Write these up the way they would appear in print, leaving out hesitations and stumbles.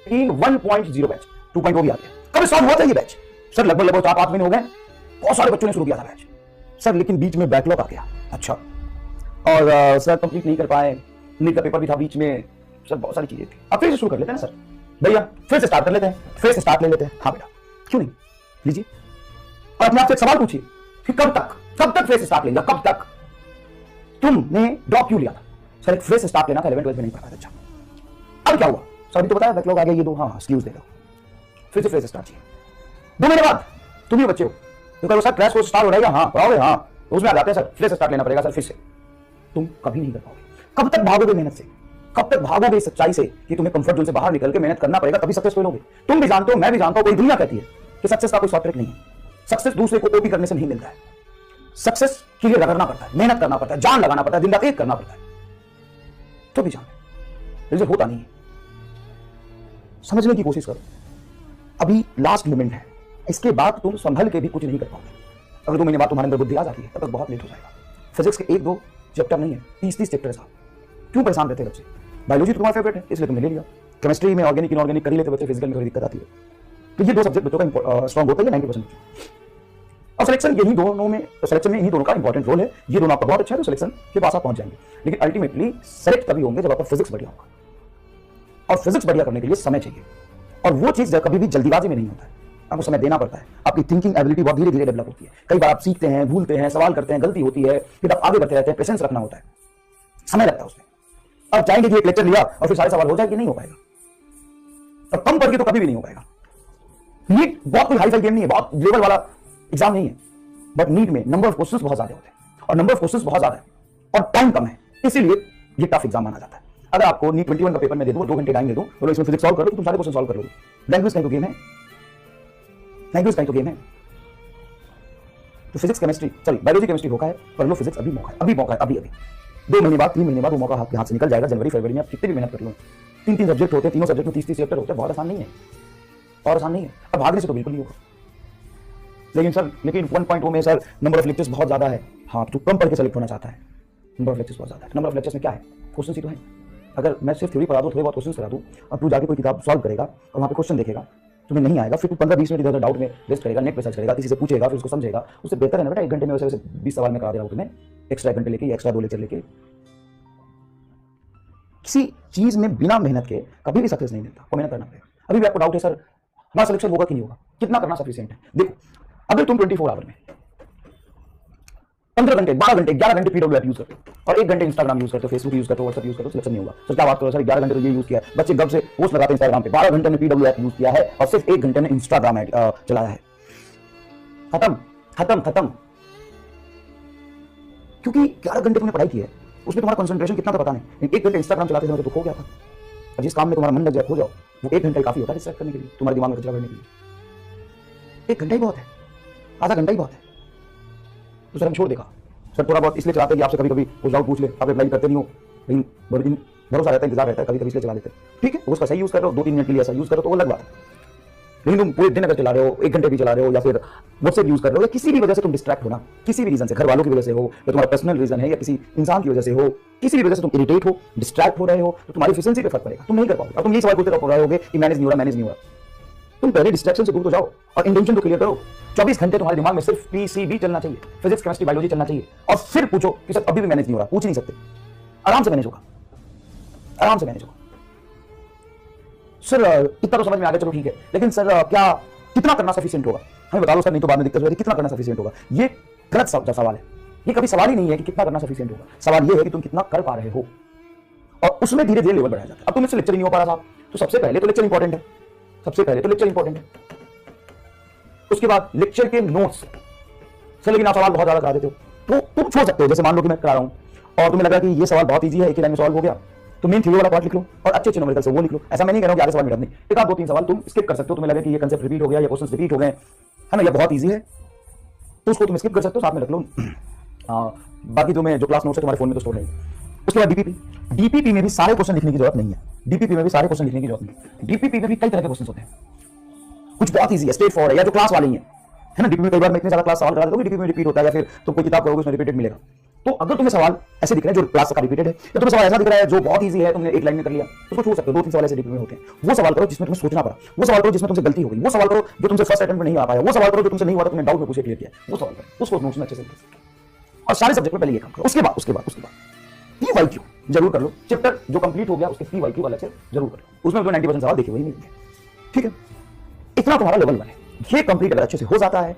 1.0 batch 2.0 भी आ गया। कब स्टार्ट हुआ था ये बैच? सर लगभग 4-5 महीने हो गए। बहुत सारे बच्चों ने शुरू किया था बैच सर, लेकिन बीच में बैकलॉग आ गया। अच्छा, और सर कंप्लीट नहीं कर पाए, नीट का पेपर भी था बीच में, सर बहुत सारी चीजें थी। अब फिर से शुरू कर लेते हैं ना सर, भैया फिर से स्टार्ट कर लेते हैं, फिर से स्टार्ट ले लेते हैं। हाँ बेटा, क्यों नहीं, लीजिए। और अपने आपसे एक सवाल पूछिए कि कब तक फिर से स्टार्ट लेगा, कब तक? तुमने ड्रॉप क्यों लिया था? सर एक फिर से स्टार्ट लेना था, 11-12 में नहीं पढ़ा था। अच्छा, अब क्या हुआ? सर अभी तो बताया बैकलॉग आ गया, ये दो, हाँ एक्सक्यूज दे दो, फिर से स्टार्ट चाहिए। 2 महीने बाद तुम ही बच्चे हो तो कहो सर क्रैश कोर्स स्टार्ट हो रहा है, हाँ पढ़ाओगे, हाँ उसमें आ जाते हैं सर, फिर से स्टार्ट लेना पड़ेगा सर, फिर से। तुम कभी नहीं कर पाओगे। कब तक भागोगे मेहनत से, कब तक भागोगे सच्चाई से कि तुम्हें कंफर्ट जोन से बाहर निकल के मेहनत करना पड़ेगा, तभी सक्सेसफुल होगे। तुम भी जानते हो, मैं भी जानता हूं, पूरी दुनिया कहती है कि सक्सेस का कोई शॉर्ट ट्रिक नहीं है। सक्सेस दूसरे को कॉपी करने से नहीं मिलता है। सक्सेस के लिए रगड़ना पड़ता है, मेहनत करना पड़ता है, जान लगाना पड़ता है, दिन रात एक करना पड़ता है। तो भी जानते रिजल्ट होता नहीं है। समझने की कोशिश करो, अभी लास्ट मोमेंट है, इसके बाद तुम संभल के भी कुछ नहीं कर पाओगे। अगर 2 महीने बाद तुम्हारे अंदर बुद्धि आ जाती है, तब तक बहुत लेट हो जाएगा। फिजिक्स के 1-2 चैप्टर नहीं है, 30-30 चैप्टर है साहब। क्यों परेशान रहते हैं बच्चे? बायोलॉजी तो तुम्हारा फेवरेट है, इसलिए तुमने ले लिया। केमिस्ट्री में ऑर्गेनिक इनऑर्गेनिक कर ही लेते बच्चे, फिजिकल में थोड़ी दिक्कत आती है। तो ये 2 सब्जेक्ट बच्चों का स्ट्रॉन्ग होता है 90%। और सिलेक्शन यही दोनों में, सिलेक्शन में इन्हीं दोनों का इंपॉर्टेंट रोल है। ये दोनों आपका बहुत अच्छा है तो सिलेक्शन के पास आप पहुंच जाएंगे, लेकिन अल्टीमेटली सेलेक्ट तभी होंगे जब आपका फिजिक्स बढ़िया होगा। और फिजिक्स बढ़िया करने के लिए समय चाहिए, और वो चीज कभी भी जल्दीबाजी में नहीं होता है, आपको समय देना पड़ता है। आपकी थिंकिंग एबिलिटी बहुत धीरे धीरे डेवलप होती है। कई बार आप सीखते हैं, भूलते हैं, सवाल करते हैं, गलती होती है, फिर आप आगे बढ़ते रहते हैं। पेशेंस रखना होता है, समय लगता है उसमें। अब चाहेंगे कि एक लेक्चर लिया और फिर सारे सवाल हो जाए, कि नहीं हो पाएगा। और कम करके तो कभी भी नहीं हो पाएगा। नीट बहुत कोई हाई फाई गेम नहीं है, बहुत लेवल वाला एग्जाम नहीं है, बट नीट में नंबर ऑफ क्वेश्चंस बहुत ज्यादा होते हैं, और नंबर ऑफ क्वेश्चंस बहुत ज्यादा है और टाइम कम है, इसीलिए ये टफ एग्जाम माना जाता है। अगर आपको नीट 21 का पेपर में दे दूं, 2 घंटे टाइम दे दूं, बोलो इसमें फिजिक्स सॉल्व करो, तो तुम सारे क्वेश्चन सॉल्व कर लोगे। लैंग्वेज का तो गेम है, लैंग्वेज का तो गेम है। तो physics chemistry, sorry biology chemistry मौका है, कर लो। फिजिक्स अभी मौका है, अभी मौका है, अभी 2 महीने बाद, 3 महीने बाद वो मौका आपके हाथ से निकल जाएगा। जनवरी फरवरी में आप कितनी भी मेहनत कर लो, 3 सब्जेक्ट होते हैं, तीनों सब्जेक्ट में 30 चैप्टर होते हैं, बहुत आसान नहीं है, और आसान नहीं है। अब भागने से तो बिल्कुल नहीं होगा। लेकिन 1.0 में सर नंबर ऑफ लेक्चर्स बहुत ज्यादा है। हाँ, तो कम पढ़ के सेलेक्ट होना चाहता है, नंबर ऑफ लेक्चर्स बहुत ज्यादा है। नंबर ऑफ लेक्चर्स में क्या है? क्वेश्चन ही तो है। अगर मैं सिर्फ थ्योरी पढ़ा दूं, थोड़े बहुत क्वेश्चन करा दूं, और तू जाके कोई किताब सॉल्व करेगा और वहाँ पे क्वेश्चन देखेगा, तुम्हें नहीं आएगा, फिर तू 15-20 मिनट इधर डाउट में वेस्ट करेगा, नेट पे सर्च करेगा, किसी से पूछेगा, फिर उसको समझेगा। उससे बेहतर है ना बेटा 1 घंटे में वैसे 20 सवाल में करा दे रहा हूं तुम्हें, एक्स्ट्रा 1 घंटे लेके या एक्स्ट्रा 2 लेक्चर लेके। किसी चीज में बिना मेहनत के कभी भी सक्सेस नहीं मिलता, और मेहनत करना पड़ेगा। अभी भी आपको डाउट है सर हमारा सिलेक्शन होगा कि नहीं होगा, कितना करना सफिशिएंट है? देखो, अगर तुम 24 आवर में 15 घंटे, 12 घंटे, 11 घंटे पीडब्ल्यू ऐप यूज करते हो और 1 घंटे इंस्टाग्राम यूज करते हो, फेसबुक यूज करते हो, व्हाट्सएप यूज करते हो, सिलेक्शन नहीं होगा। सर क्या बात करो सर, 11 घंटे तो ये यूज किया है, बच्चे गब से पोस्ट लगाते हैं इंस्टाग्राम पे, 12 घंटे में पीडब्ल्यू ऐप यूज किया है और सिर्फ 1 घंटे में इंस्टाग्राम ऐड चलाया है। खत्म खत्म खत्म। क्योंकि 11 घंटे तुमने पढ़ाई की है, उसमें तुम्हारा कंसंट्रेशन कितना था पता नहीं। 1 घंटे इंस्टाग्राम चलाते समय तो खो गया था। और जिस काम में तुम्हारा मन लग जाए खो जाओ, वो 1 घंटा काफी होता है डिस्ट्रैक्ट करने के लिए, तुम्हारे दिमाग में कचरा भरने के लिए। 1 घंटा ही बहुत है, आधा घंटा ही बहुत है। तो सर हम छोड़ देखा, सर थोड़ा बहुत इसलिए चलाते हैं कि आपसे कभी कभी कुछ डाउट पूछ ले, आप रिप्लाई करते नहीं हो, लेकिन भरोसा रहता है, इंतजार रहता है, कभी कभी इसलिए चला लेते हैं। ठीक है, उसका सही यूज कर रहे हो, 2-3 मिनट के लिए ऐसा यूज करो तो वो अलग बात है। लेकिन तुम पूरे दिन अगर चला रहे हो, 1 घंटे भी चला रहे हो, या फिर व्हाट्सएप यूज कर रहे हो, या किसी भी वजह से तुम डिस्ट्रैक्ट हो ना, किसी भी रीजन से, घर वालों की वजह से हो, या तुम्हारा पर्सनल रीजन है, या किसी इंसान की वजह से हो, किसी भी वजह से तुम इरिटेट हो, डिस्ट्रैक्ट हो रहे हो, तो तुम्हारी एफिशिएंसी पे फर्क पड़ेगा, तुम नहीं कर पाओगे। अब तुम यही सवाल पूछते रहोगे कि मैनेज नहीं हो रहा। तुम पहले डिस्ट्रैक्शन से दूर तो जाओ और इंटेंशन को क्लियर करो। 24 घंटे तुम्हारे दिमाग में सिर्फ पीसीबी चलना चाहिए, फिजिक्स केमिस्ट्री बायोलॉजी चलना चाहिए, और फिर पूछो कि सर अभी भी मैनेज नहीं हो रहा। पूछ नहीं सकते, आराम से मैनेज होगा, आराम से मैनेज होगा। सर इतना तो समझ में आ गया, चलो ठीक है, लेकिन सर क्या कितना करना सफिशिएंट होगा? हमें बता दो सर, नहीं तो बाद में दिक्कत हो जाएगी। कितना करना सफिशिएंट होगा? ये गलत सवाल है। ये कभी सवाल ही नहीं है कि कितना करना सफिशिएंट होगा। सवाल ये है कि तुम कितना कर पा रहे हो, और उसमें धीरे धीरे लेवल बढ़ाया जाता है। अब तुम इससे लेक्चर नहीं हो पा रहा साहब, तो सबसे पहले तो लेक्चर इंपॉर्टेंट है, सबसे पहले तो लेक्चर इंपॉर्टेंट है। उसके बाद लेक्चर के नोट्स। सर लेकिन आप सवाल बहुत ज्यादा करा देते हो, तो तुम छोड़ सकते हो। जैसे मान लो कि मैं करा रहा हूं और तुम्हें लगा कि ये सवाल बहुत इजी है, एक ही लाइन में सॉल्व हो गया, तो मेन थ्योरी वाला पार्ट लिख लो और अच्छे न्यूमेरिकल से वो लिख लो। ऐसा मैं नहीं कह रहा हूं कि आगे सवाल मिटा नहीं, एक आध 2-3 सवाल तुम स्किप कर सकते हो। तुम्हें लगे कि ये कांसेप्ट रिपीट हो गया या क्वेश्चंस रिपीट हो गए, है ना, ये बहुत इजी है, तो उसको तुम स्किप कर सकते हो, साथ में रख लो। बाकी तुम्हें जो क्लास नोट्स है तुम्हारे फोन में तो स्टोर नहीं। उसके बाद डीपीपी में भी सारे क्वेश्चन लिखने की जरूरत नहीं है। डीपीपी में भी सारे क्वेश्चन लिखने की जरूरत नहीं। डीपीपी में भी कई तरह के क्वेश्चन होते हैं, कुछ बहुत इजी है, स्ट्रेट फॉरवर्ड है, या जो क्लास वाली है ना। डीपीपी में कई बार मैं इतने ज्यादा क्लास सवाल करा दूंगी, डीपीपी में रिपीट होता है, या फिर तुम कोई किताब करोगे उसमें रिपीटेड मिलेगा। तो अगर तुम्हें सवाल ऐसे दिख रहे हैं जो क्लास का रिपीटेड है, या तुम्हें सवाल ऐसा दिख रहा है जो बहुत ईजी है, तुमने एक लाइन में कर लिया, तो उसको छोड़ सकते हो। 2-3 सवाल ऐसे रिपीट में होते हैं। वो सवाल करो जिसमें तुम्हें सोचना पड़ा, वो सवाल करो जिसमें तुमसे गलती हो गई, वो सवाल करो जो तुमसे फर्स्ट अटेम्प्ट में नहीं आ पाया, वो सवाल करो जो तुमसे नहीं हुआ, तुमने डाउट में पूछे क्लियर किया, वो सवाल करो, उसको नोट्स में अच्छे से और सारे सब्जेक्ट में पहले ये काम करो। उसके बाद पीवाईक्यू जरूर कर लो। चैप्टर जो कंप्लीट हो गया उसके पीवाईक्यू अलग से जरूर कर लो, उसमें 90% सवाल देखे हुए ही मिलेंगे। ठीक है, इतना तुम्हारा लेवल 1 है। ये कंप्लीट अगर अच्छे से हो जाता है,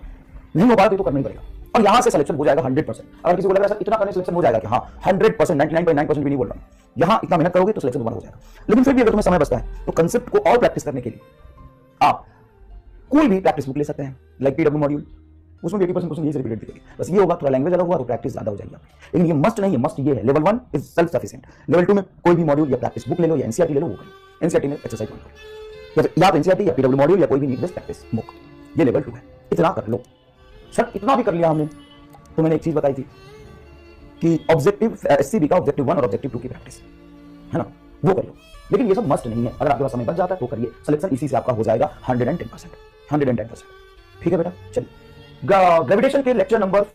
नहीं हो पाया तो करना ही पड़ेगा, और यहां से सिलेक्शन हो जाएगा 100%। अगर किसी को लग रहा है इतना करने सिलेक्शन हो जाएगा कि हाँ 100%, 99.9% भी नहीं बोल रहा हूं, यहां इतना मेहनत करोगे तो सिलेक्शन तुम्हारा हो जाएगा। लेकिन फिर भी अगर तुम्हें समय बचता है तो कंसेप्ट को और प्रैक्टिस करने के लिए आप कोई भी प्रैक्टिस बुक ले सकते हैं, लाइक पीडब्ल्यू मॉड्यूल, उसमें 80% यही रिपीटेड दिखेगी। बस ये होगा थोड़ा लैंग्वेज अलग हुआ तो प्रैक्टिस ज्यादा हो जाएगी आपकी। लेकिन ये मस्ट नहीं है, मस्ट ये है level 1 is self sufficient. Level 2 में कोई भी मॉड्यूल या प्रैक्टिस बुक ले लो या एनसीईआरटी ले लो, वो करो। एनसीईआरटी में एक्सरसाइज करो, या आप एनसीईआरटी या पीडब्ल्यू मॉड्यूल या कोई भी नीड बेस्ड प्रैक्टिस बुक, ये लेवल 2 है। इतना कर लो सर, इतना भी कर लिया हमने तो मैंने एक चीज बताई थी कि ऑब्जेक्टिव एससीबी का ऑब्जेक्टिव 1 और ऑब्जेक्टिव 2 की प्रैक्टिस है ना, वो कर लो। लेकिन ये सब मस्ट नहीं है, अगर आपके पास समय बच जाता है तो करिए, सिलेक्शन इसी से आपका हो जाएगा 110%। ठीक है बेटा, चलिए ग्रेविटेशन के लेक्चर नंबर